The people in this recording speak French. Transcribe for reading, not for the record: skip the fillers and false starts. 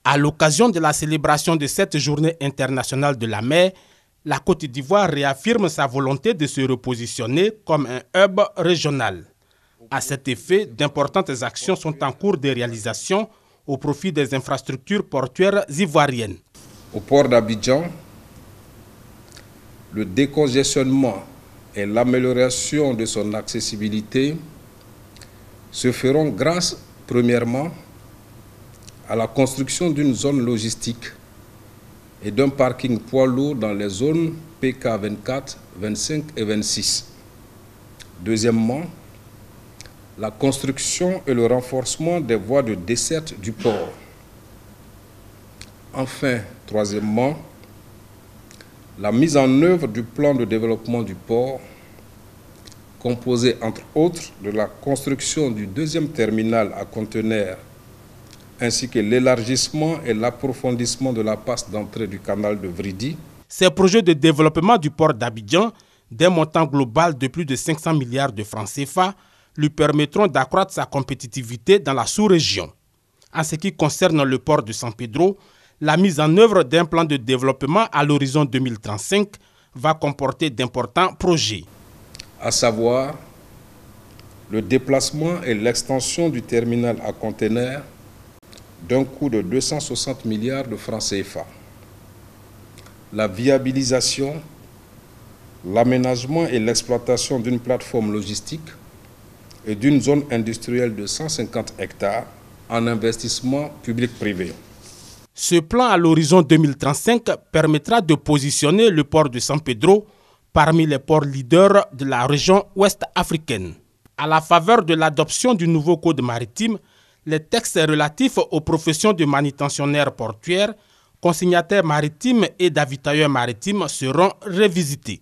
À l'occasion de la célébration de cette journée internationale de la mer, la Côte d'Ivoire réaffirme sa volonté de se repositionner comme un hub régional. À cet effet, d'importantes actions sont en cours de réalisation au profit des infrastructures portuaires ivoiriennes. Au port d'Abidjan, le décongestionnement et l'amélioration de son accessibilité se feront grâce, premièrement, à la construction d'une zone logistique et d'un parking poids lourd dans les zones PK 24, 25 et 26. Deuxièmement, la construction et le renforcement des voies de desserte du port. Enfin, troisièmement, la mise en œuvre du plan de développement du port, composé entre autres de la construction du deuxième terminal à conteneurs, ainsi que l'élargissement et l'approfondissement de la passe d'entrée du canal de Vridi. Ces projets de développement du port d'Abidjan, d'un montant global de plus de 500 milliards de francs CFA, lui permettront d'accroître sa compétitivité dans la sous-région. En ce qui concerne le port de San Pedro, la mise en œuvre d'un plan de développement à l'horizon 2035 va comporter d'importants projets. À savoir le déplacement et l'extension du terminal à conteneurs d'un coût de 260 milliards de francs CFA. La viabilisation, l'aménagement et l'exploitation d'une plateforme logistique et d'une zone industrielle de 150 hectares en investissement public-privé. Ce plan à l'horizon 2035 permettra de positionner le port de San Pedro parmi les ports leaders de la région ouest africaine. À la faveur de l'adoption du nouveau code maritime, les textes relatifs aux professions de manutentionnaires portuaires, consignataires maritimes et d'avitailleurs maritimes seront révisités.